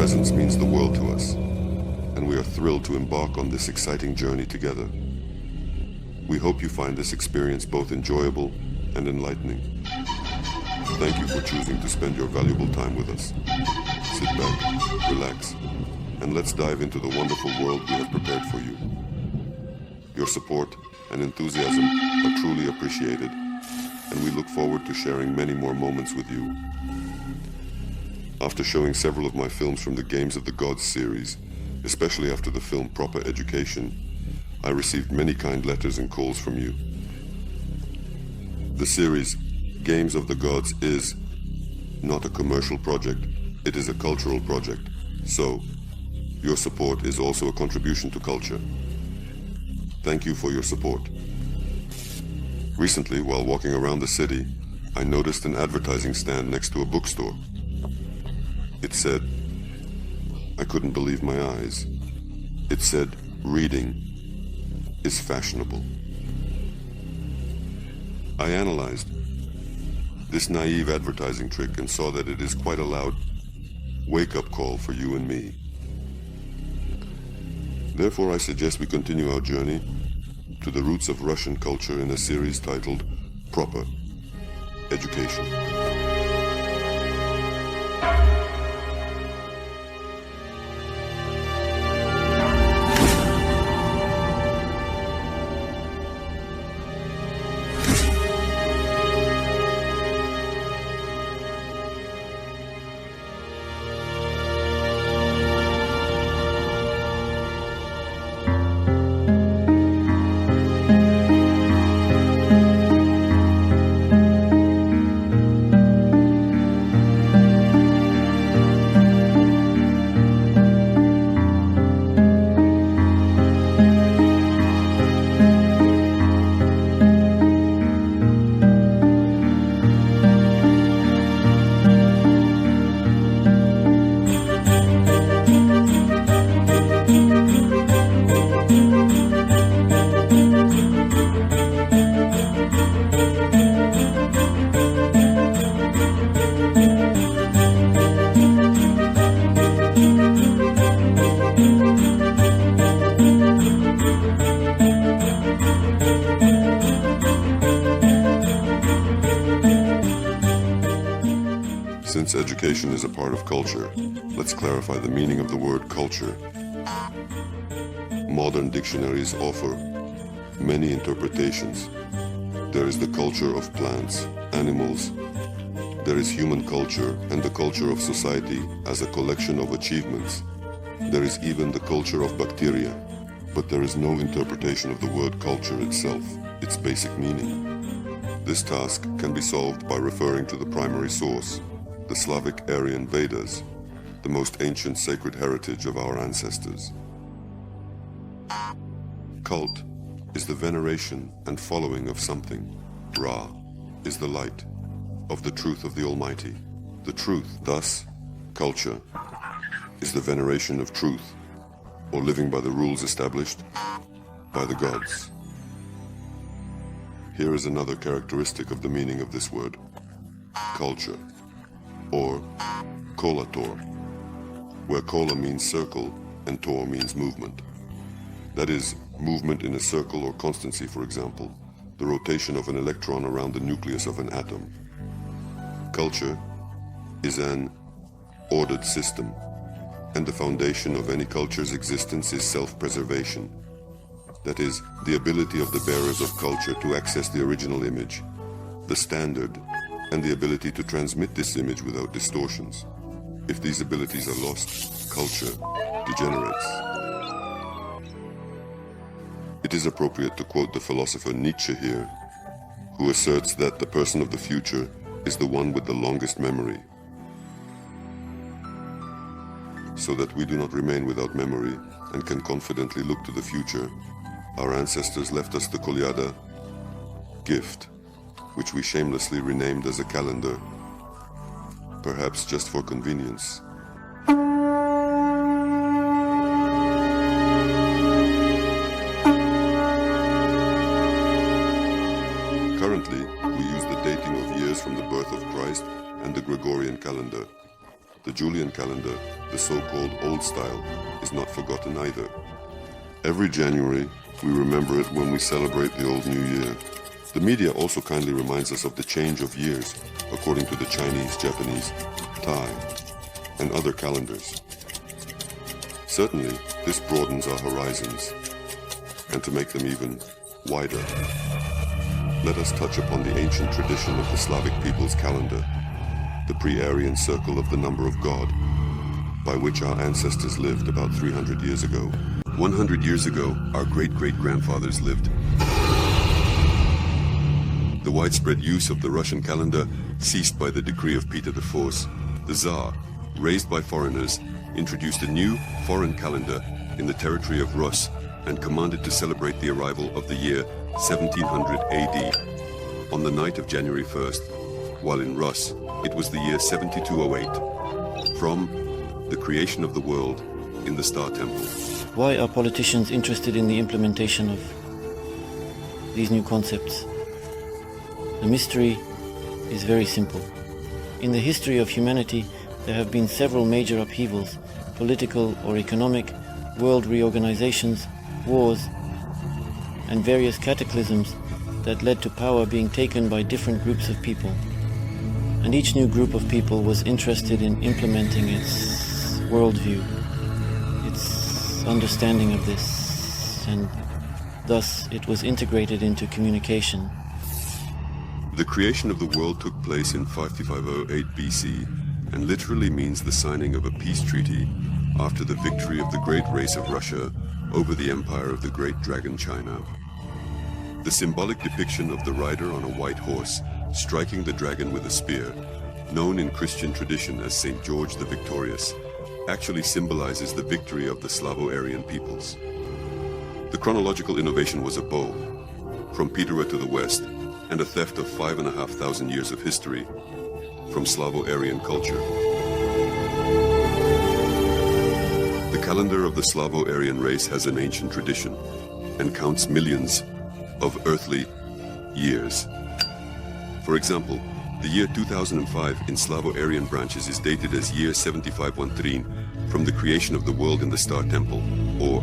presence means the world to us, and we are thrilled to embark on this exciting journey together. We hope you find this experience both enjoyable and enlightening. Thank you for choosing to spend your valuable time with us. Sit back, relax, and let's dive into the wonderful world we have prepared for you. Your support and enthusiasm are truly appreciated, and we look forward to sharing many more moments with you. After showing several of my films from the Games of the Gods series, especially after the film Proper Education, I received many kind letters and calls from you. The series Games of the Gods is not a commercial project, it is a cultural project. So, your support is also a contribution to culture. Thank you for your support. Recently, while walking around the city, I noticed an advertising stand next to a bookstore. It said, I couldn't believe my eyes. It said, reading is fashionable. I analyzed this naive advertising trick and saw that it is quite a loud wake-up call for you and me. Therefore, I suggest we continue our journey to the roots of Russian culture in a series titled Proper Education. Since education is a part of culture, let's clarify the meaning of the word culture. Modern dictionaries offer many interpretations. There is the culture of plants, animals. There is human culture and the culture of society as a collection of achievements. There is even the culture of bacteria, but there is no interpretation of the word culture itself, its basic meaning. This task can be solved by referring to the primary source, the Slavic Aryan Vedas, the most ancient sacred heritage of our ancestors. Cult is the veneration and following of something. Ra is the light of the truth of the Almighty. The truth, thus, culture, is the veneration of truth, or living by the rules established by the gods. Here is another characteristic of the meaning of this word, culture, or kolator, where kola means circle and tor means movement. That is, movement in a circle or constancy, for example, the rotation of an electron around the nucleus of an atom. Culture is an ordered system, and the foundation of any culture's existence is self-preservation. That is, the ability of the bearers of culture to access the original image, the standard, and the ability to transmit this image without distortions. If these abilities are lost, culture degenerates. It is appropriate to quote the philosopher Nietzsche here, who asserts that the person of the future is the one with the longest memory. So that we do not remain without memory and can confidently look to the future, our ancestors left us the kolyada, gift, which we shamelessly renamed as a calendar, perhaps just for convenience. Currently, we use the dating of years from the birth of Christ and the Gregorian calendar. the Julian calendar, the so-called Old Style, is not forgotten either. Every January, we remember it when we celebrate the Old New Year. The media also kindly reminds us of the change of years, according to the Chinese, Japanese, Thai, and other calendars. Certainly, this broadens our horizons, and to make them even wider, let us touch upon the ancient tradition of the Slavic people's calendar, the pre-Aryan circle of the number of God, by which our ancestors lived about 300 years ago. 100 years ago, our great-great-grandfathers lived. The widespread use of the Russian calendar ceased by the decree of Peter IV. The Tsar, raised by foreigners, introduced a new foreign calendar in the territory of Rus and commanded to celebrate the arrival of the year 1700 AD on the night of January 1st, while in Rus it was the year 7208, from the creation of the world in the Star Temple. Why are politicians interested in the implementation of these new concepts? The mystery is very simple. In the history of humanity, there have been several major upheavals, political or economic, world reorganizations, wars, and various cataclysms that led to power being taken by different groups of people. And each new group of people was interested in implementing its worldview, its understanding of this, and thus it was integrated into communication. The creation of the world took place in 5508 BC and literally means the signing of a peace treaty after the victory of the great race of Russia over the empire of the great dragon China. The symbolic depiction of the rider on a white horse striking the dragon with a spear, known in Christian tradition as St. George the Victorious, actually symbolizes the victory of the Slavo-Aryan peoples. The chronological innovation was a bow, from Piterua to the west, and a theft of 5,500 years of history from Slavo-Aryan culture. The calendar of the Slavo-Aryan race has an ancient tradition and counts millions of earthly years. For example, the year 2005 in Slavo-Aryan branches is dated as year 7513 from the creation of the world in the Star Temple, or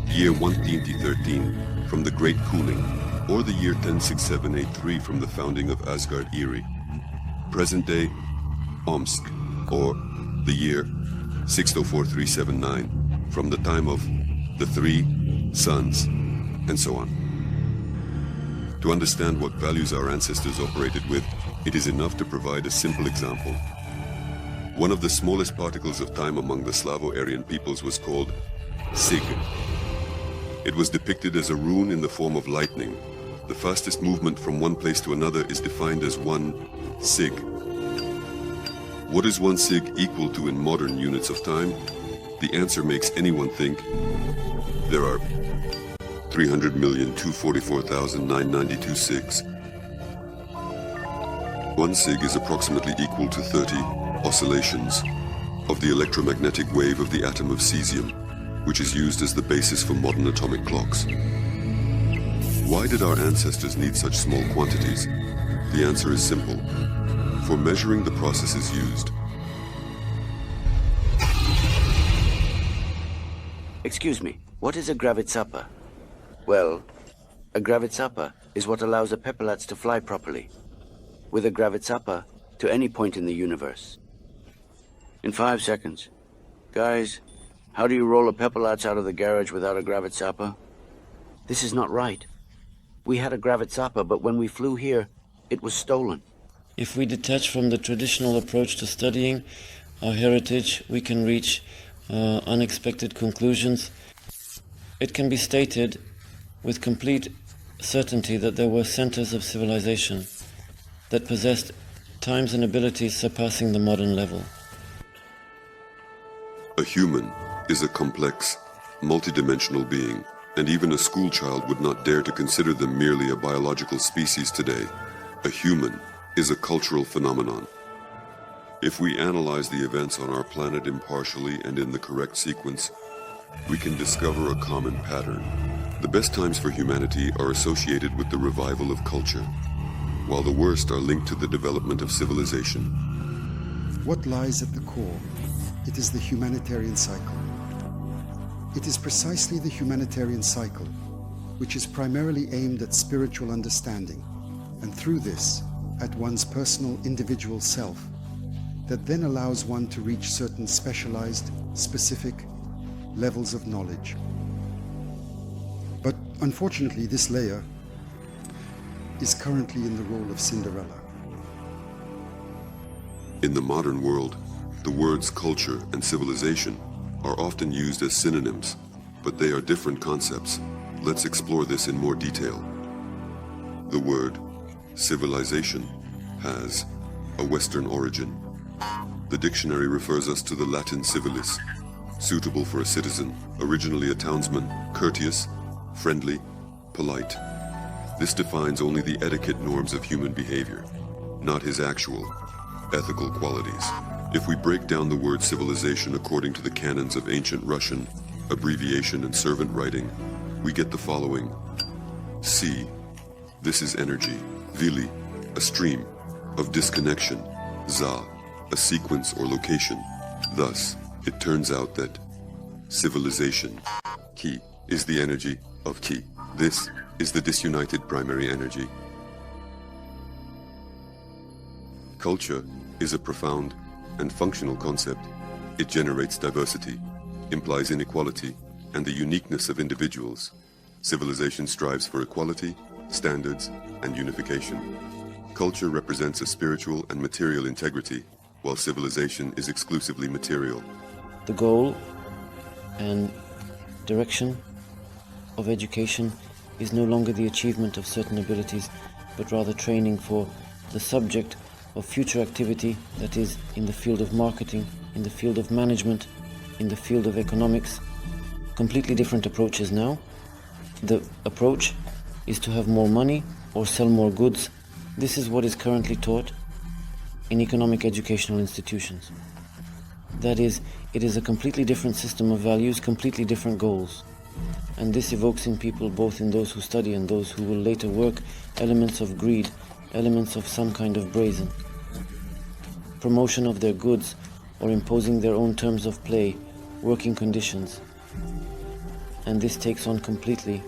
year 113 from the Great Cooling, or the year 106783 from the founding of Asgard Eri, present-day Omsk, or the year 604379 from the time of the three suns, and so on. To understand what values our ancestors operated with, it is enough to provide a simple example. One of the smallest particles of time among the Slavo-Aryan peoples was called sig. It was depicted as a rune in the form of lightning. The fastest movement from one place to another is defined as 1 sig. What is 1 sig equal to in modern units of time? The answer makes anyone think there are 300,244,992 sigs. 1 sig is approximately equal to 30 oscillations of the electromagnetic wave of the atom of cesium, which is used as the basis for modern atomic clocks. Why did our ancestors need such small quantities? The answer is simple: for measuring the processes used. Excuse me, what is a gravitsapa? Well, a gravitsapa is what allows a pepperlatz to fly properly, with a gravitsapa to any point in the universe. In 5 seconds. Guys, how do you roll a pepperlatz out of the garage without a gravitsapa? This is not right. We had a gravitsapa, but when we flew here, it was stolen. If we detach from the traditional approach to studying our heritage, we can reach unexpected conclusions. It can be stated with complete certainty that there were centers of civilization that possessed times and abilities surpassing the modern level. A human is a complex, multidimensional being, and even a school child would not dare to consider them merely a biological species today. A human is a cultural phenomenon. If we analyze the events on our planet impartially and in the correct sequence, we can discover a common pattern. The best times for humanity are associated with the revival of culture, while the worst are linked to the development of civilization. What lies at the core? It is the humanitarian cycle. It is precisely the humanitarian cycle, which is primarily aimed at spiritual understanding, and through this, at one's personal individual self, that then allows one to reach certain specialized, specific levels of knowledge. But unfortunately, this layer is currently in the role of Cinderella. In the modern world, the words culture and civilization are often used as synonyms, but they are different concepts. Let's explore this in more detail. The word civilization has a Western origin. The dictionary refers us to the Latin civilis, suitable for a citizen, originally a townsman, courteous, friendly, polite. This defines only the etiquette norms of human behavior, not his actual ethical qualities. If we break down the word civilization according to the canons of ancient Russian, abbreviation and servant writing, we get the following. C. This is energy. Vili, a stream of disconnection. Za, a sequence or location. Thus, it turns out that civilization, Ki, is the energy of Ki. This is the disunited primary energy. Culture is a profound and functional concept. It generates diversity, implies inequality, and the uniqueness of individuals. Civilization strives for equality, standards, and unification. Culture represents a spiritual and material integrity, while civilization is exclusively material. The goal and direction of education is no longer the achievement of certain abilities, but rather training for the subject of future activity, that is, in the field of marketing, in the field of management, in the field of economics. Completely different approaches now. The approach is to have more money or sell more goods. This is what is currently taught in economic educational institutions. That is, it is a completely different system of values, completely different goals. And this evokes in people, both in those who study and those who will later work, elements of greed, elements of some kind of brazen. Promotion of their goods or imposing their own terms of play, working conditions. And this takes on completely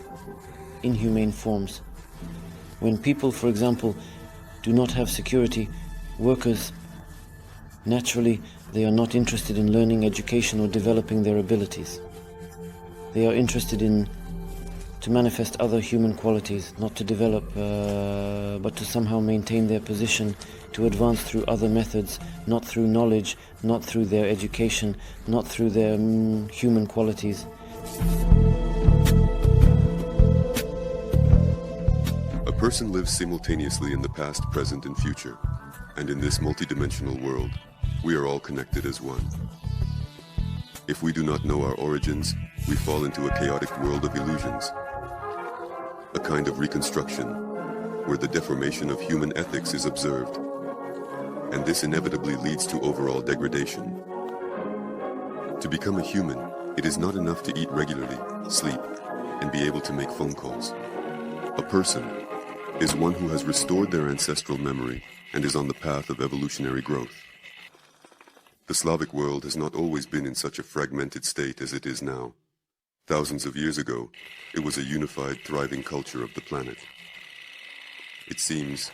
inhumane forms. When people, for example, do not have security, workers, naturally, they are not interested in learning education or developing their abilities. They are interested in to manifest other human qualities, not to develop, but to somehow maintain their position, to advance through other methods, not through knowledge, not through their education, not through their human qualities. A person lives simultaneously in the past, present, and future. And in this multidimensional world, we are all connected as one. If we do not know our origins, we fall into a chaotic world of illusions, a kind of reconstruction where the deformation of human ethics is observed, and this inevitably leads to overall degradation. To become a human, it is not enough to eat regularly, sleep, and be able to make phone calls. A person is one who has restored their ancestral memory and is on the path of evolutionary growth. The Slavic world has not always been in such a fragmented state as it is now. Thousands of years ago, it was a unified, thriving culture of the planet. It seems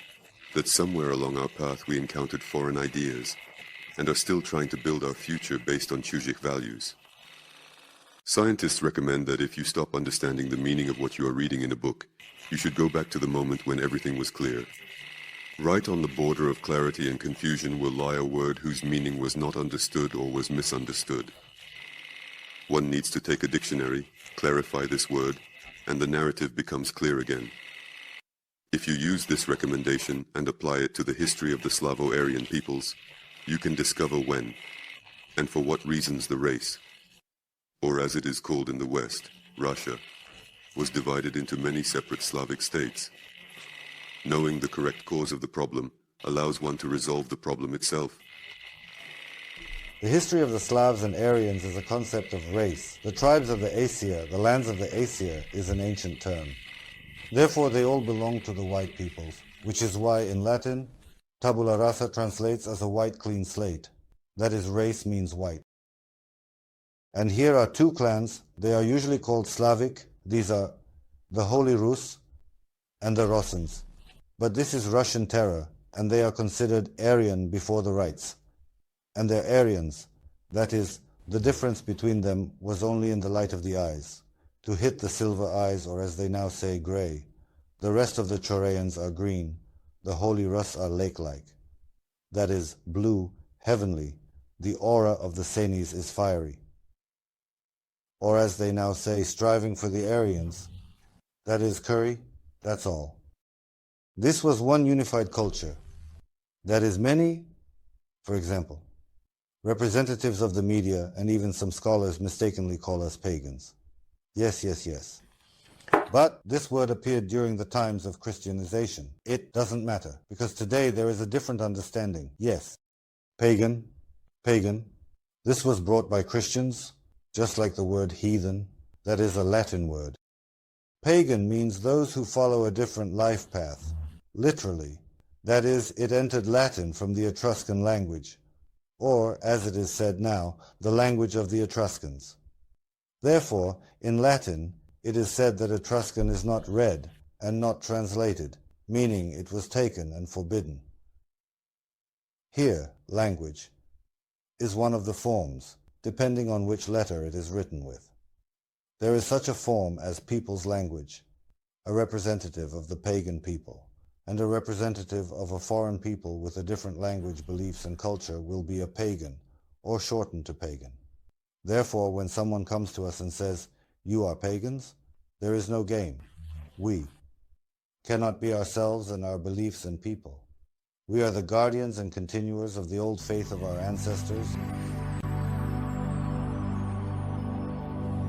that somewhere along our path we encountered foreign ideas and are still trying to build our future based on Chuzhik values. Scientists recommend that if you stop understanding the meaning of what you are reading in a book, you should go back to the moment when everything was clear. Right on the border of clarity and confusion will lie a word whose meaning was not understood or was misunderstood. One needs to take a dictionary, clarify this word, and the narrative becomes clear again. If you use this recommendation and apply it to the history of the Slavo-Aryan peoples, you can discover when and for what reasons the race, or as it is called in the West, Russia, was divided into many separate Slavic states. Knowing the correct cause of the problem allows one to resolve the problem itself. The history of the Slavs and Aryans is a concept of race. The tribes of the Asia, the lands of the Asia, is an ancient term. Therefore, they all belong to the white peoples, which is why in Latin, tabula rasa translates as a white clean slate. that is, race means white. And here are two clans. They are usually called Slavic. These are the Holy Rus and the Rosens. But this is Russian terror, and they are considered Aryan before the rights. And they're Aryans. That is, the difference between them was only in the light of the eyes. To hit the silver eyes, or as they now say, grey. The rest of the Choreans are green. The Holy Rus are lake-like. That is, blue, heavenly. The aura of the Senis is fiery. Or as they now say, striving for the Aryans. That is, curry, that's all. This was one unified culture. That is, many, for example, representatives of the media and even some scholars mistakenly call us pagans. Yes, yes, yes. But this word appeared during the times of Christianization. It doesn't matter, because today there is a different understanding. Yes, pagan, pagan. This was brought by Christians, just like the word heathen. That is a Latin word. Pagan means those who follow a different life path, literally. That is, it entered Latin from the Etruscan language, or, as it is said now, the language of the Etruscans. Therefore, in Latin, it is said that Etruscan is not read and not translated, meaning it was taken and forbidden. Here, language is one of the forms, depending on which letter it is written with. There is such a form as people's language, a representative of the pagan people, and a representative of a foreign people with a different language, beliefs, and culture will be a pagan, or shortened to pagan. Therefore, when someone comes to us and says, "You are pagans," there is no game. We cannot be ourselves and our beliefs and people. We are the guardians and continuers of the old faith of our ancestors.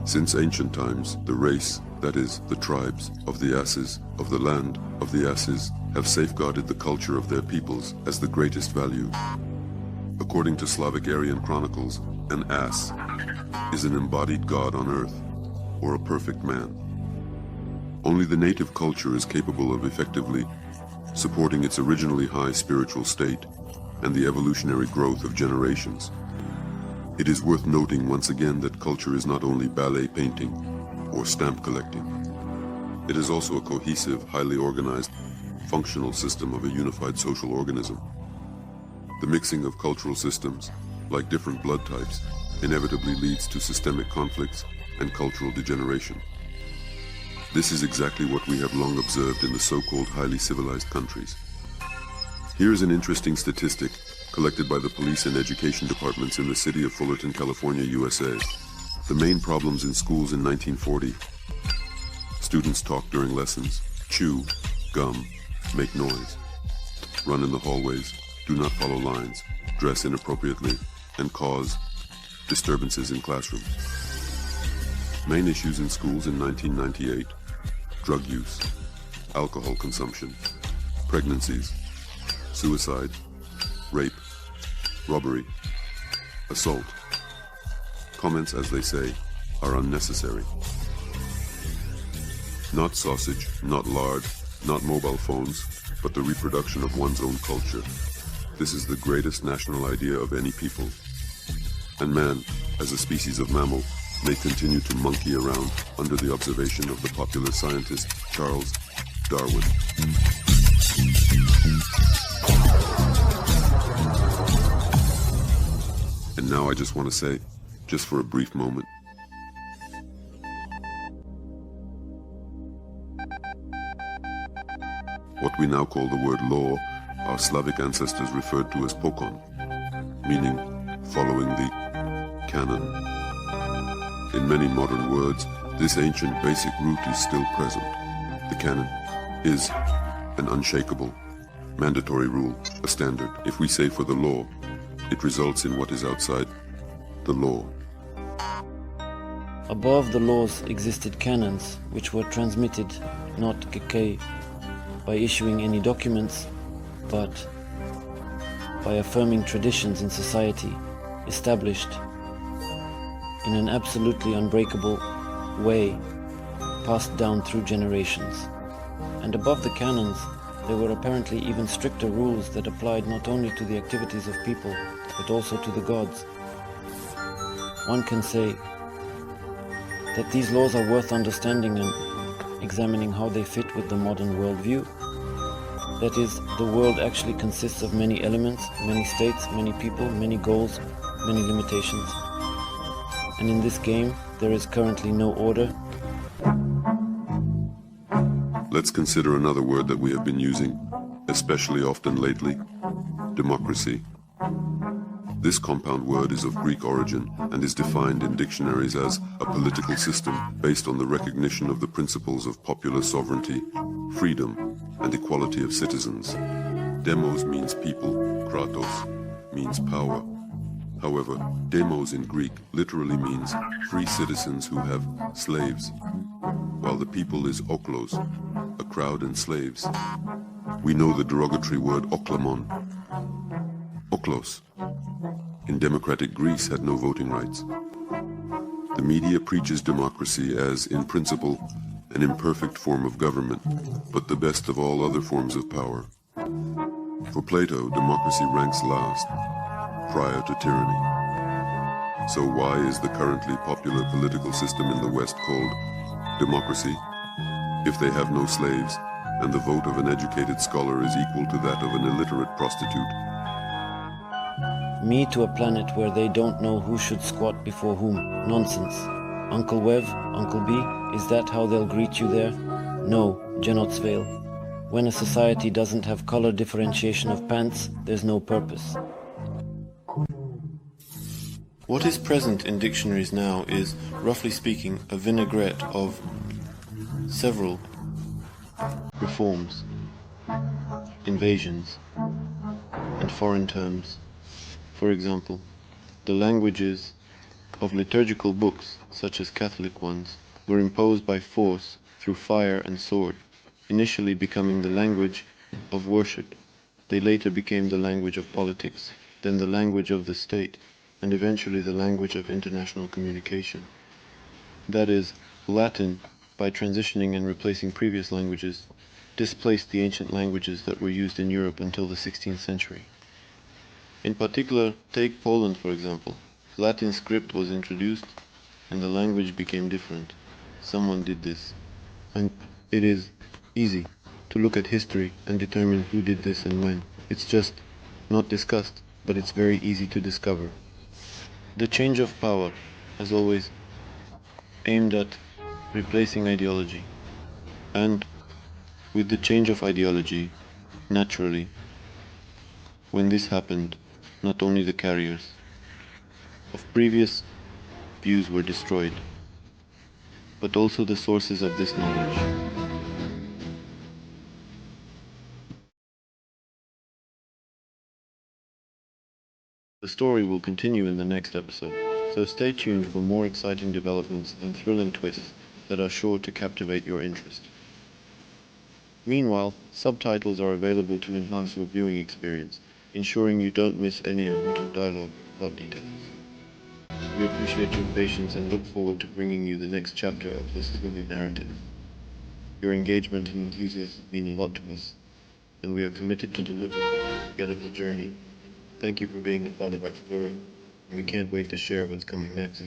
Since ancient times, the race, that is, the tribes of the asses, of the land of the asses, have safeguarded the culture of their peoples as the greatest value. According to Slavic Aryan chronicles, an ass is an embodied god on earth, or a perfect man. Only the native culture is capable of effectively supporting its originally high spiritual state and the evolutionary growth of generations. It is worth noting once again that culture is not only ballet painting or stamp collecting. It is also a cohesive, highly organized, functional system of a unified social organism. The mixing of cultural systems, like different blood types, inevitably leads to systemic conflicts and cultural degeneration. This is exactly what we have long observed in the so-called highly civilized countries. Here is an interesting statistic collected by the police and education departments in the city of Fullerton, California, USA. The main problems in schools in 1940. Students talk during lessons, chew, gum, make noise, run in the hallways, do not follow lines, dress inappropriately, and cause disturbances in classrooms. Main issues in schools in 1998: drug use, alcohol consumption, pregnancies, suicide, rape, robbery, assault. Comments, as they say, are unnecessary. Not sausage, not lard, not mobile phones, but the reproduction of one's own culture. This is the greatest national idea of any people. And man, as a species of mammal, may continue to monkey around under the observation of the popular scientist Charles Darwin. And now I just want to say, just for a brief moment, what we now call the word law, our Slavic ancestors referred to as pokon, meaning following the canon. In many modern words, this ancient basic root is still present. The canon is an unshakable, mandatory rule, a standard. If we say for the law, it results in what is outside the law. Above the laws existed canons, which were transmitted not keke by issuing any documents, but by affirming traditions in society established in an absolutely unbreakable way, passed down through generations. And above the canons, there were apparently even stricter rules that applied not only to the activities of people but also to the gods. One can say that these laws are worth understanding and examining how they fit with the modern worldview. That is, the world actually consists of many elements, many states, many people, many goals, many limitations. And in this game, there is currently no order. Let's consider another word that we have been using, especially often lately: democracy. This compound word is of Greek origin and is defined in dictionaries as a political system based on the recognition of the principles of popular sovereignty, freedom, and equality of citizens. Demos means people, kratos means power. However, demos in Greek literally means free citizens who have slaves, while the people is oklos, a crowd and slaves. We know the derogatory word oklamon, oklos. In democratic Greece had no voting rights. The media preaches democracy as, in principle, an imperfect form of government, but the best of all other forms of power. For Plato, democracy ranks last, prior to tyranny. So why is the currently popular political system in the West called democracy? If they have no slaves, and the vote of an educated scholar is equal to that of an illiterate prostitute. Me to a planet where they don't know who should squat before whom. Nonsense. Uncle Wev, Uncle B, is that how they'll greet you there? No, Genotsvale. When a society doesn't have color differentiation of pants, there's no purpose. What is present in dictionaries now is, roughly speaking, a vinaigrette of several reforms, invasions, and foreign terms. For example, the languages of liturgical books, such as Catholic ones, were imposed by force through fire and sword, initially becoming the language of worship. They later became the language of politics, then the language of the state, and eventually the language of international communication. That is, Latin, by transitioning and replacing previous languages, displaced the ancient languages that were used in Europe until the 16th century. In particular, take Poland for example. Latin script was introduced and the language became different. Someone did this. And it is easy to look at history and determine who did this and when. It's just not discussed, but it's very easy to discover. The change of power has always aimed at replacing ideology. And with the change of ideology, naturally, when this happened, not only the carriers of previous views were destroyed, but also the sources of this knowledge. The story will continue in the next episode, so stay tuned for more exciting developments and thrilling twists that are sure to captivate your interest. Meanwhile, subtitles are available to enhance your viewing experience, ensuring you don't miss any of the dialogue or details. We appreciate your patience and look forward to bringing you the next chapter of this thrilling narrative. Your engagement and enthusiasm mean a lot to us, and we are committed to delivering a forgettable journey. Thank you for being a part of our story, and we can't wait to share what's coming next.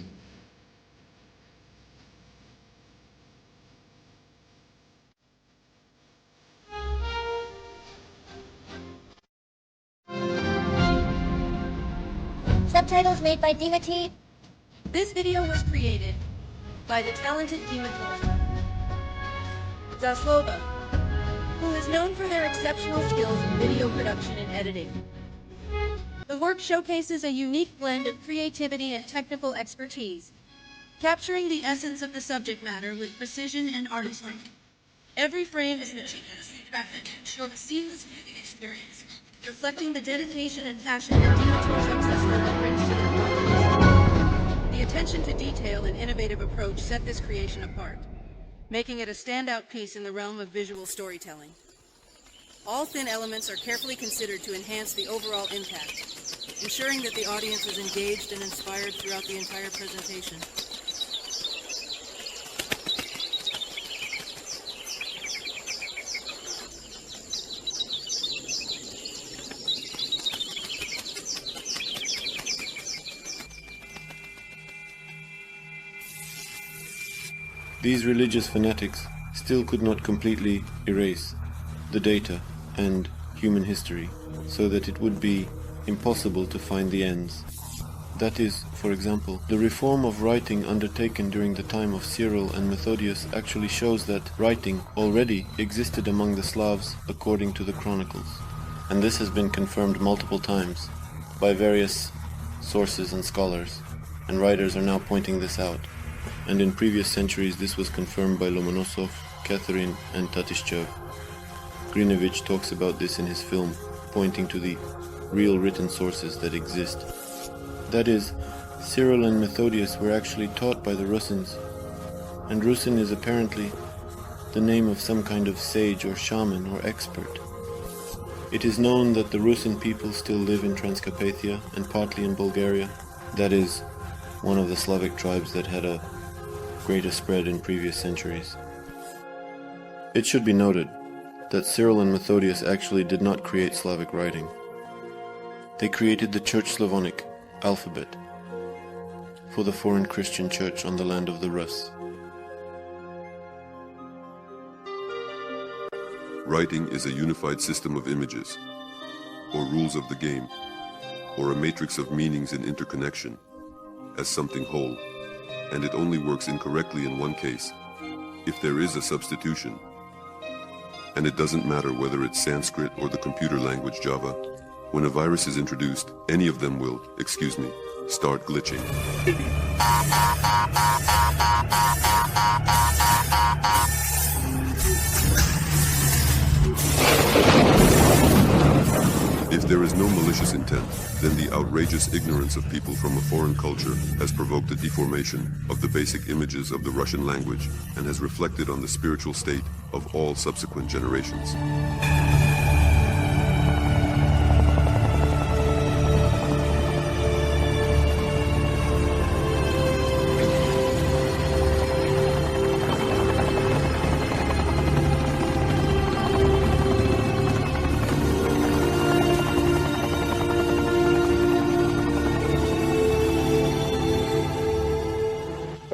Subtitles made by Dimity. This video was created by the talented Dimity Zaslova, who is known for their exceptional skills in video production and editing. The work showcases a unique blend of creativity and technical expertise, capturing the essence of the subject matter with precision and artistry. Every frame is meticulously crafted to ensure a seamless viewing experience, reflecting the dedication and passion that Dimity successfully brings to their projects. The attention to detail and innovative approach set this creation apart, making it a standout piece in the realm of visual storytelling. All thin elements are carefully considered to enhance the overall impact, ensuring that the audience is engaged and inspired throughout the entire presentation. These religious fanatics still could not completely erase the data and human history, so that it would be impossible to find the ends. That is, for example, the reform of writing undertaken during the time of Cyril and Methodius actually shows that writing already existed among the Slavs according to the chronicles. And this has been confirmed multiple times by various sources and scholars, and writers are now pointing this out. And in previous centuries this was confirmed by Lomonosov, Catherine and Tatishchev. Grinevich talks about this in his film, pointing to the real written sources that exist. That is, Cyril and Methodius were actually taught by the Rusyns, and Rusyn is apparently the name of some kind of sage or shaman or expert. It is known that the Rusyn people still live in Transcarpathia and partly in Bulgaria. That is, one of the Slavic tribes that had a greater spread in previous centuries. It should be noted that Cyril and Methodius actually did not create Slavic writing. They created the Church Slavonic alphabet for the foreign Christian church on the land of the Rus. Writing is a unified system of images, or rules of the game, or a matrix of meanings in interconnection, as something whole, and it only works incorrectly in one case, if there is a substitution. And it doesn't matter whether it's Sanskrit or the computer language Java. When a virus is introduced, any of them will, start glitching. If there is no malicious intent, then the outrageous ignorance of people from a foreign culture has provoked the deformation of the basic images of the Russian language and has reflected on the spiritual state of all subsequent generations.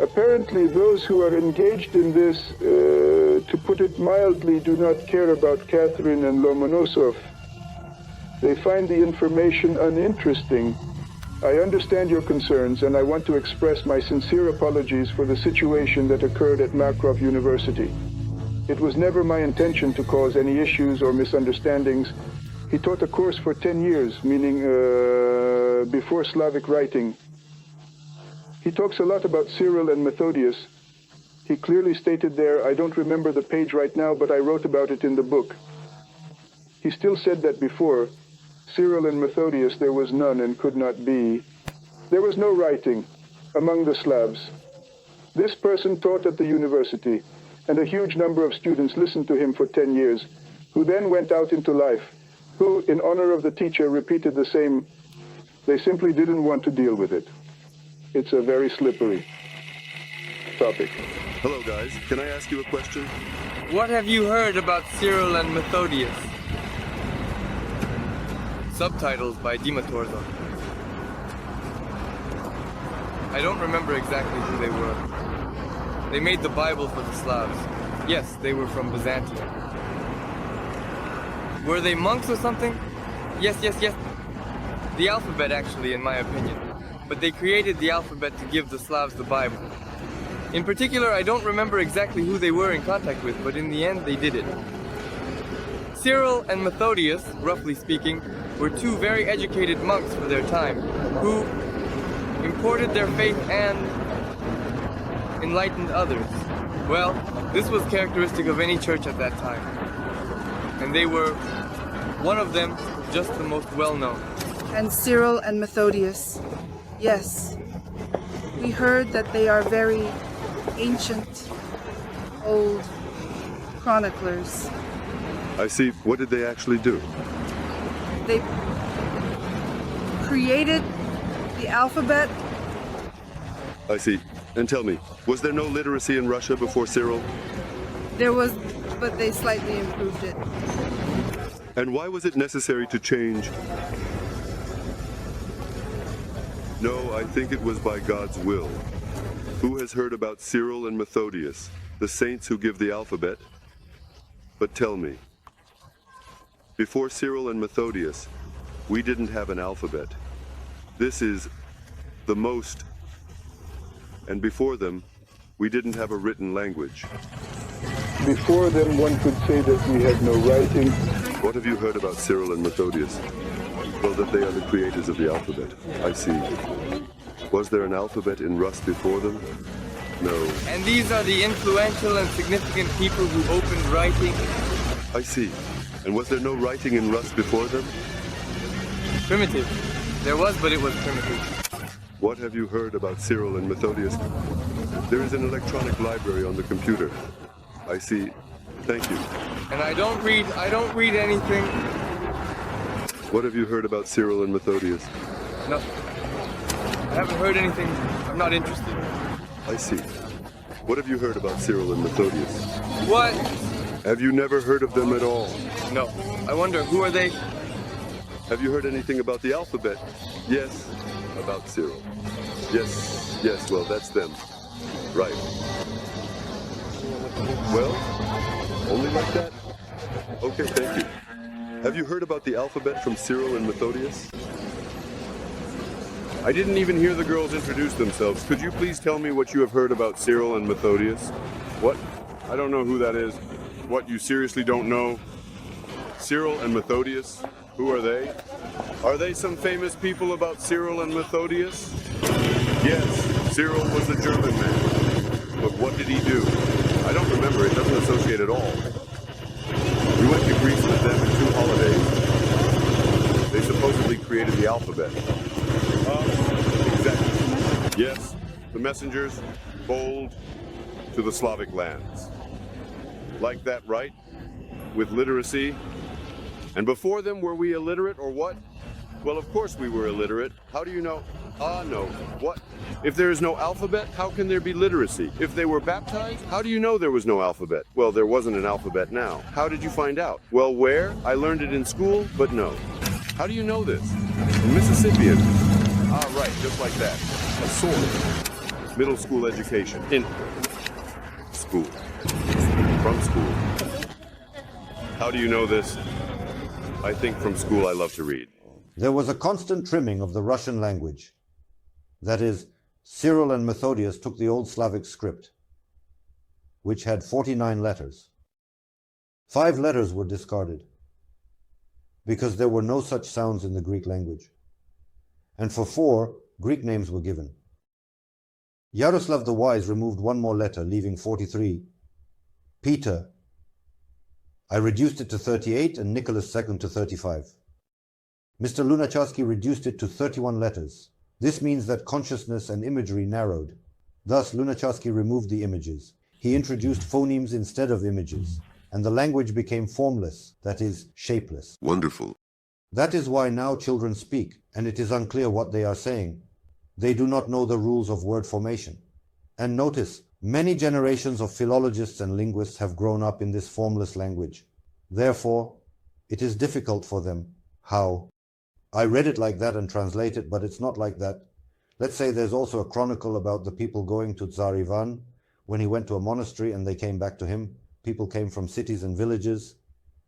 Apparently, those who are engaged in this, to put it mildly, do not care about Catherine and Lomonosov. They find the information uninteresting. I understand your concerns, and I want to express my sincere apologies for the situation that occurred at Makarov University. It was never my intention to cause any issues or misunderstandings. He taught a course for 10 years, meaning before Slavic writing. He talks a lot about Cyril and Methodius. He clearly stated there, I don't remember the page right now, but I wrote about it in the book. He still said that before, Cyril and Methodius there was none and could not be. There was no writing among the Slavs. This person taught at the university, and a huge number of students listened to him for 10 years, who then went out into life, who, in honor of the teacher, repeated the same. They simply didn't want to deal with it. It's a very slippery topic. Hello guys, can I ask you a question? What have you heard about Cyril and Methodius? Subtitles by Dima Torzon. I don't remember exactly who they were. They made the Bible for the Slavs. Yes, they were from Byzantium. Were they monks or something? Yes. The alphabet, actually, in my opinion. But they created the alphabet to give the Slavs the Bible. In particular, I don't remember exactly who they were in contact with, but in the end, they did it. Cyril and Methodius, roughly speaking, were two very educated monks for their time, who imported their faith and enlightened others. Well, this was characteristic of any church at that time. And they were, one of them, just the most well-known. And Cyril and Methodius. Yes, we heard that they are very ancient, old chroniclers. I see. What did they actually do? They created the alphabet. I see. And tell me, was there no literacy in Russia before Cyril? There was, but they slightly improved it. And why was it necessary to change? No, I think it was by God's will. Who has heard about Cyril and Methodius, the saints who give the alphabet? But tell me, before Cyril and Methodius, we didn't have an alphabet. This is the most, and before them, we didn't have a written language. Before them, one could say that we had no writing. What have you heard about Cyril and Methodius? Well, that they are the creators of the alphabet. I see. Was there an alphabet in Rus before them? No. And these are the influential and significant people who opened writing? I see. And was there no writing in Rus before them? Primitive. There was, but it was primitive. What have you heard about Cyril and Methodius? There is an electronic library on the computer. I see. Thank you. And I don't read anything. What have you heard about Cyril and Methodius? Nothing. I haven't heard anything. I'm not interested. I see. What have you heard about Cyril and Methodius? What? Have you never heard of them at all? No. I wonder, who are they? Have you heard anything about the alphabet? Yes, about Cyril. Yes, well, that's them. Right. Well, only like that? Okay, thank you. Have you heard about the alphabet from Cyril and Methodius? I didn't even hear the girls introduce themselves. Could you please tell me what you have heard about Cyril and Methodius? What? I don't know who that is. What, you seriously don't know? Cyril and Methodius? Who are they? Are they some famous people about Cyril and Methodius? Yes, Cyril was a German man. But what did he do? I don't remember, it doesn't associate at all. We went to Greece with them in 2 holidays. They supposedly created the alphabet. Exactly. Yes, the messengers, bold, to the Slavic lands. Like that, right? With literacy. And before them, were we illiterate or what? Well, of course we were illiterate. How do you know? No. What? If there is no alphabet, how can there be literacy? If they were baptized, how do you know there was no alphabet? Well, there wasn't an alphabet now. How did you find out? Well, where? I learned it in school, but no. How do you know this? In Mississippi. Right, just like that. A sword. Middle school education. In school. From school. How do you know this? I think from school I love to read. There was a constant trimming of the Russian language. That is, Cyril and Methodius took the old Slavic script, which had 49 letters. 5 letters were discarded, because there were no such sounds in the Greek language. And for 4, Greek names were given. Yaroslav the Wise removed 1 more letter, leaving 43. Peter. I reduced it to 38 and Nicholas II to 35. Mr. Lunacharsky reduced it to 31 letters. This means that consciousness and imagery narrowed. Thus, Lunacharsky removed the images. He introduced phonemes instead of images, and the language became formless, that is, shapeless. Wonderful. That is why now children speak, and it is unclear what they are saying. They do not know the rules of word formation. And notice, many generations of philologists and linguists have grown up in this formless language. Therefore, it is difficult for them. How? I read it like that and translate it, but it's not like that. Let's say there's also a chronicle about the people going to Tsar Ivan when he went to a monastery and they came back to him. People came from cities and villages,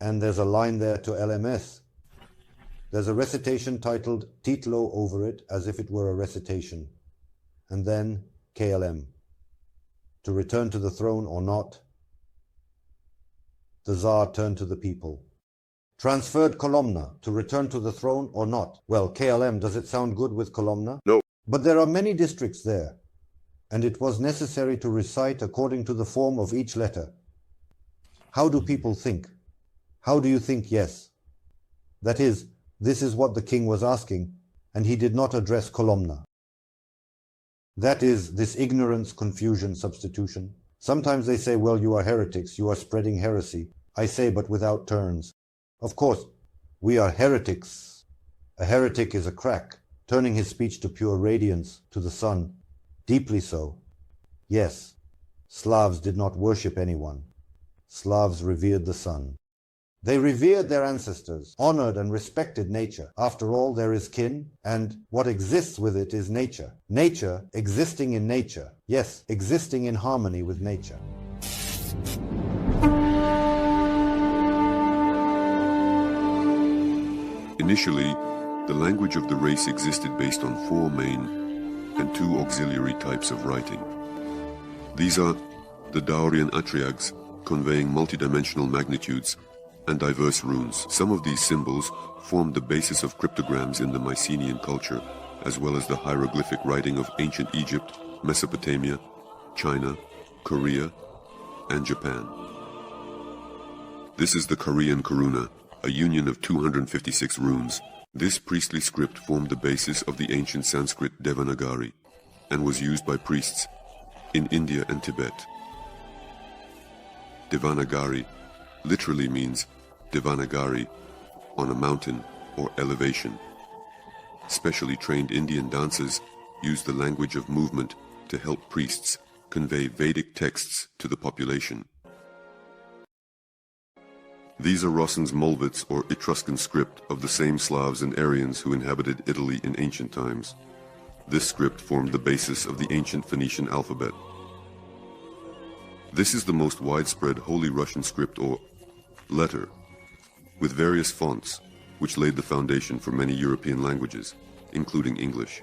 and there's a line there to LMS. There's a recitation titled Titlo over it, as if it were a recitation. And then KLM. To return to the throne or not. The Tsar turned to the people. Transferred Kolomna, to return to the throne or not. Well, KLM, does it sound good with Kolomna? No. But there are many districts there, and it was necessary to recite according to the form of each letter. How do people think? How do you think yes? That is, this is what the king was asking, and he did not address Kolomna. That is, this ignorance, confusion, substitution. Sometimes they say, well, you are heretics, you are spreading heresy. I say, but without turns. Of course, we are heretics. A heretic is a crack, turning his speech to pure radiance, to the sun. Deeply so. Yes, Slavs did not worship anyone. Slavs revered the sun. They revered their ancestors, honored and respected nature. After all, there is kin, and what exists with it is nature. Nature existing in nature. Yes, existing in harmony with nature. Initially, the language of the race existed based on 4 main and 2 auxiliary types of writing. These are the Daurian Atriags, conveying multidimensional magnitudes and diverse runes. Some of these symbols formed the basis of cryptograms in the Mycenaean culture, as well as the hieroglyphic writing of ancient Egypt, Mesopotamia, China, Korea, and Japan. This is the Korean Karuna, a union of 256 runes. This priestly script formed the basis of the ancient Sanskrit Devanagari and was used by priests in India and Tibet. Devanagari literally means Devanagari, on a mountain or elevation. Specially trained Indian dancers used the language of movement to help priests convey Vedic texts to the population. These are Rossen's Molvitz or Etruscan script of the same Slavs and Aryans who inhabited Italy in ancient times. This script formed the basis of the ancient Phoenician alphabet. This is the most widespread Holy Russian script or letter, with various fonts, which laid the foundation for many European languages, including English.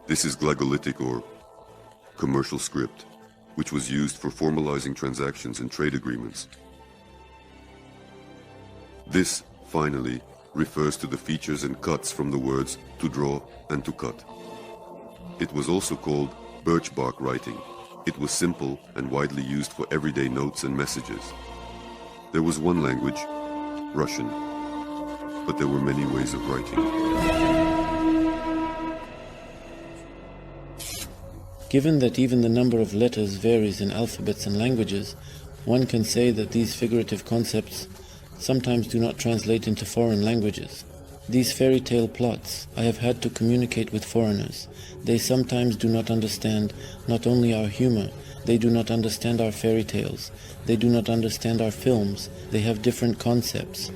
This is Glagolitic or commercial script, which was used for formalizing transactions and trade agreements. This, finally, refers to the features and cuts from the words to draw and to cut. It was also called birch bark writing. It was simple and widely used for everyday notes and messages. There was one language, Russian, but there were many ways of writing. Given that even the number of letters varies in alphabets and languages, one can say that these figurative concepts sometimes do not translate into foreign languages. These fairy tale plots, I have had to communicate with foreigners. They sometimes do not understand not only our humor, they do not understand our fairy tales, they do not understand our films, they have different concepts.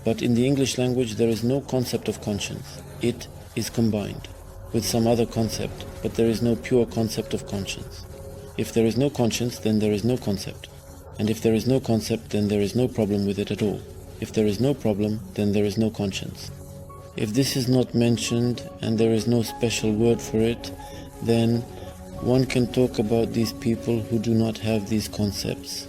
But in the English language there is no concept of conscience. It is combined with some other concept, but there is no pure concept of conscience. If there is no conscience, then there is no concept. And if there is no concept, then there is no problem with it at all. If there is no problem, then there is no conscience. If this is not mentioned and there is no special word for it, then one can talk about these people who do not have these concepts.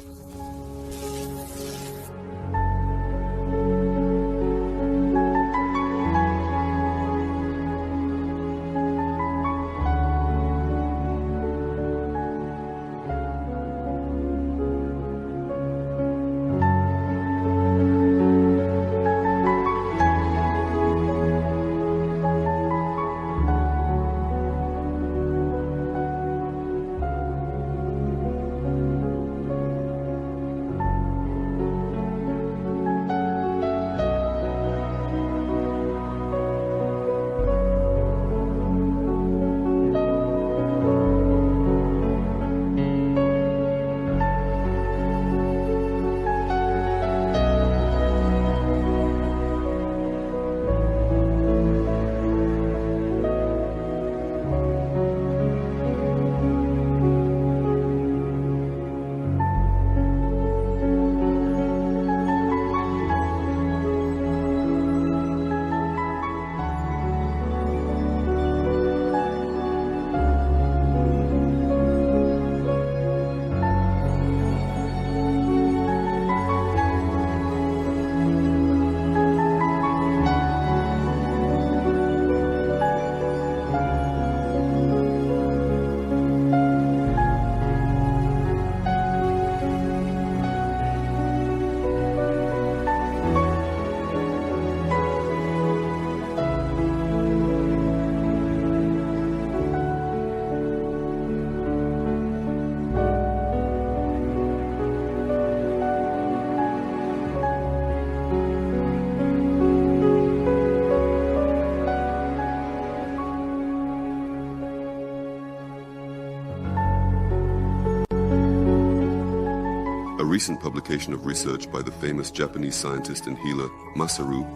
recent publication of research by the famous Japanese scientist and healer Masaru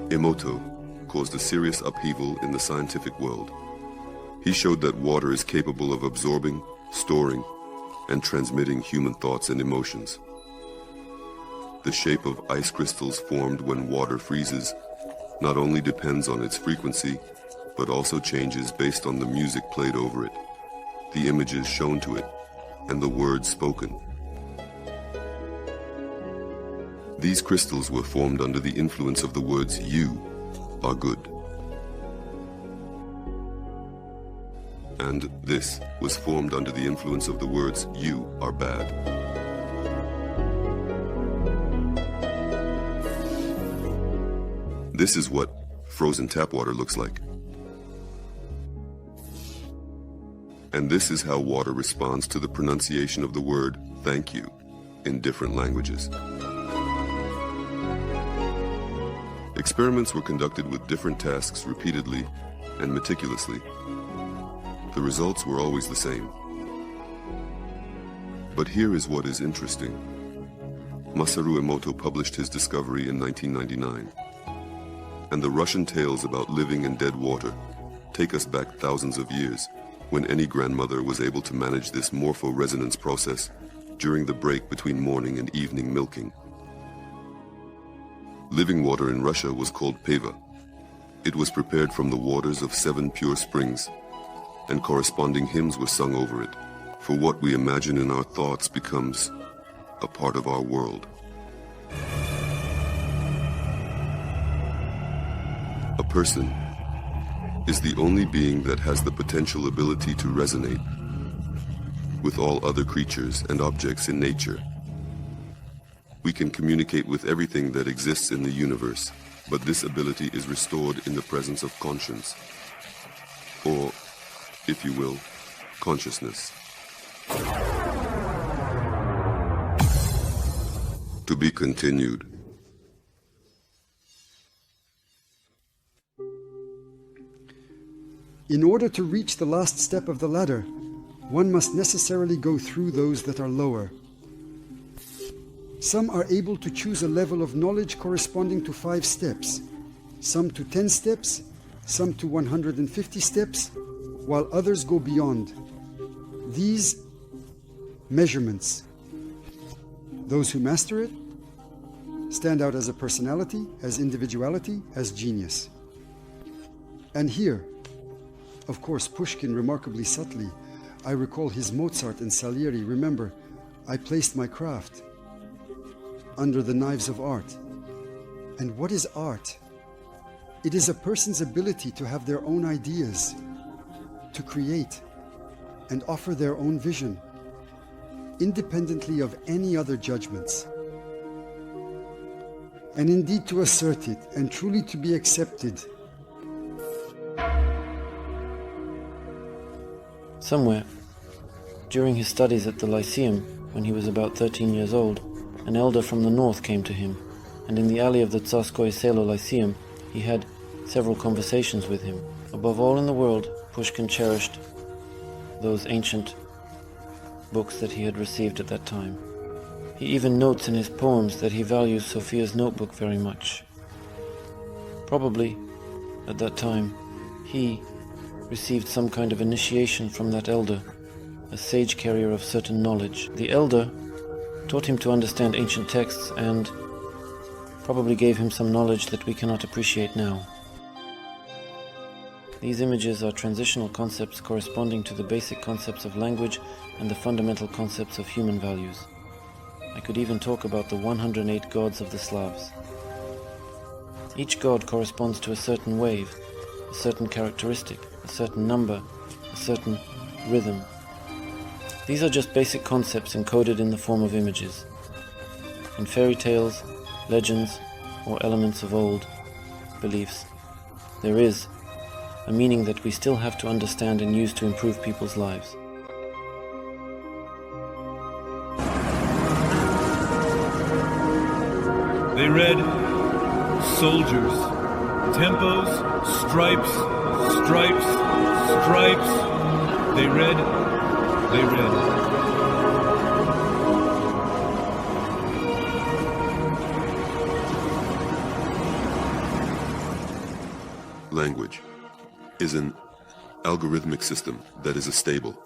Emoto caused a serious upheaval in the scientific world. He showed that water is capable of absorbing, storing, and transmitting human thoughts and emotions. The shape of ice crystals formed when water freezes not only depends on its frequency, but also changes based on the music played over it, the images shown to it, and the words spoken. These crystals were formed under the influence of the words "you are good." And this was formed under the influence of the words "you are bad." This is what frozen tap water looks like. And this is how water responds to the pronunciation of the word "thank you" in different languages. Experiments were conducted with different tasks repeatedly and meticulously. The results were always the same. But here is what is interesting. Masaru Emoto published his discovery in 1999. And the Russian tales about living and dead water take us back thousands of years, when any grandmother was able to manage this morpho-resonance process during the break between morning and evening milking. Living water in Russia was called peva. It was prepared from the waters of 7 pure springs, and corresponding hymns were sung over it, for what we imagine in our thoughts becomes a part of our world. A person is the only being that has the potential ability to resonate with all other creatures and objects in nature. We can communicate with everything that exists in the universe, but this ability is restored in the presence of conscience, or, if you will, consciousness. To be continued. In order to reach the last step of the ladder, one must necessarily go through those that are lower. Some are able to choose a level of knowledge corresponding to 5 steps, some to 10 steps, some to 150 steps, while others go beyond. These measurements, those who master it, stand out as a personality, as individuality, as genius. And here, of course, Pushkin remarkably subtly, I recall his Mozart and Salieri. Remember, I placed my craft under the knives of art. And what is art? It is a person's ability to have their own ideas, to create and offer their own vision, independently of any other judgments. And indeed to assert it and truly to be accepted. Somewhere, during his studies at the Lyceum, when he was about 13 years old, an elder from the north came to him, and in the alley of the Tsarskoye Selo Lyceum, he had several conversations with him. Above all in the world, Pushkin cherished those ancient books that he had received at that time. He even notes in his poems that he values Sophia's notebook very much. Probably, at that time, he received some kind of initiation from that elder, a sage carrier of certain knowledge. The elder taught him to understand ancient texts and probably gave him some knowledge that we cannot appreciate now. These images are transitional concepts corresponding to the basic concepts of language and the fundamental concepts of human values. I could even talk about the 108 gods of the Slavs. Each god corresponds to a certain wave, a certain characteristic, a certain number, a certain rhythm. These are just basic concepts encoded in the form of images. In fairy tales, legends, or elements of old beliefs, there is a meaning that we still have to understand and use to improve people's lives. They read soldiers, tempos, stripes, stripes, stripes. They read. language, is an algorithmic system that is a stable,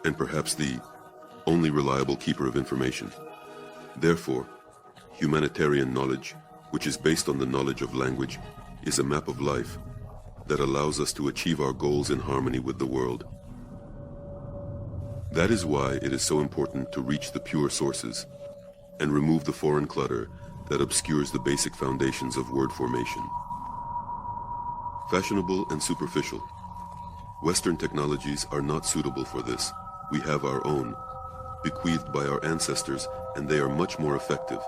and perhaps the only reliable keeper of information. Therefore, humanitarian knowledge, which is based on the knowledge of language, is a map of life that allows us to achieve our goals in harmony with the world. That is why it is so important to reach the pure sources and remove the foreign clutter that obscures the basic foundations of word formation. Fashionable and superficial. Western technologies are not suitable for this. We have our own, bequeathed by our ancestors, and they are much more effective.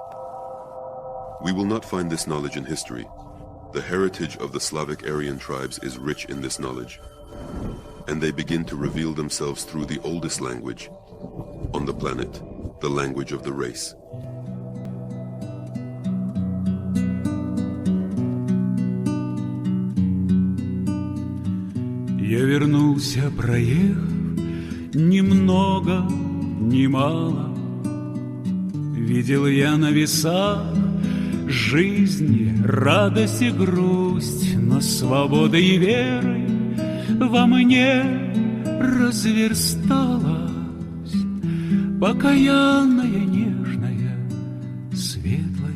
We will not find this knowledge in history. The heritage of the Slavic Aryan tribes is rich in this knowledge, and they begin to reveal themselves through the oldest language on the planet, the language of the race. Я вернулся, проехав немного, немало. Видел я на весах жизни радость и грусть, но свобода и веры во мне разверсталась, покаянная, нежная, светлая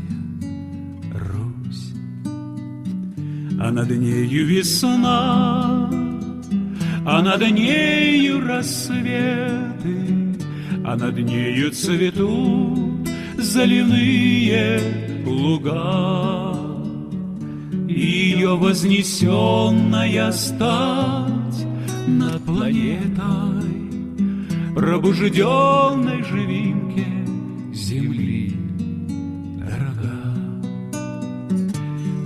Русь. А над нею весна, а над нею рассветы, а над нею цветут заливные луга. Ее вознесенная стать над планетой, пробужденной живинке земли дорога.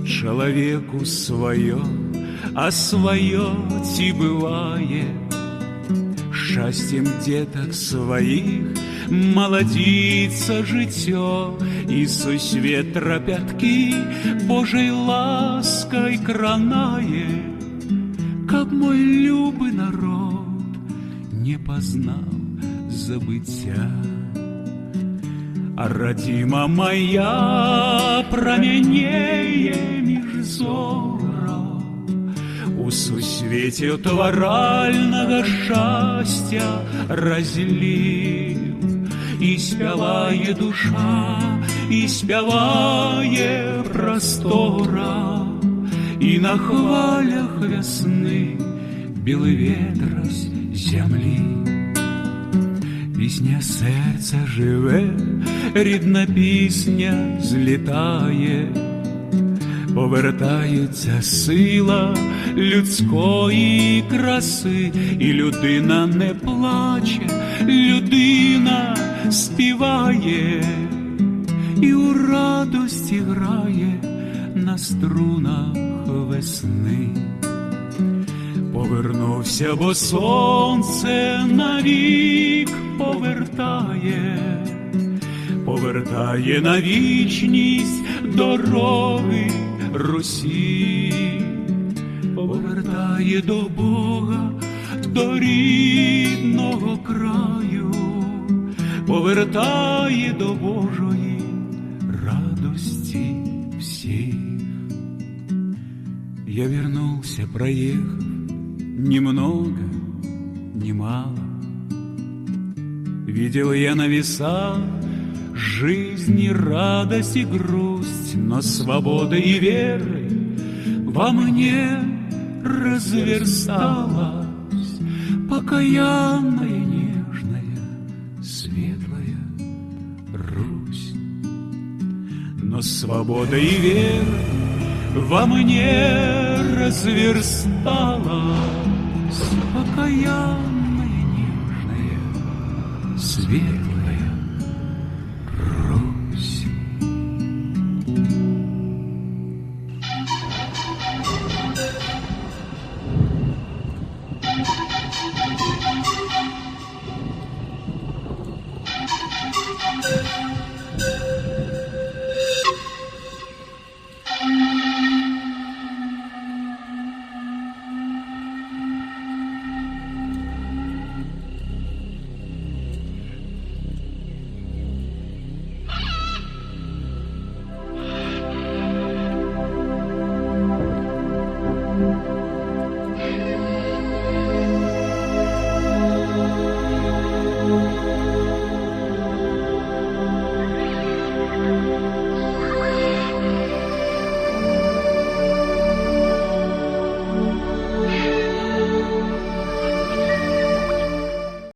Человеку свое, а свое ти бывает, счастьем деток своих молодится життя, і сусвет тропятки Божей лаской кранає, как мой любый народ не познал забыття. А родима моя променеє між зора, у сусвете творального счастья разлив, и спяває душа, и спяває простора, и на хвалях весны білий ветер з землі. Пісня серця живе, рідна пісня злітає, повертається сила людської краси, і людина не плаче, людина співає, і у радості грає на струнах весни. Повернувся, бо сонце навік повертає на вічність дороги Русі, повертає до Бога, до рідного краю, повертає до Божої радости всіх. Я вернулся, проехав немного, немало. Видел я на весах жизни радость и грусть, но свобода и веры во мне разверсталась, покаянная, нежная, светлая Русь. Но свобода и вера во мне разверсталась, покаянная, нежная, светлая Русь.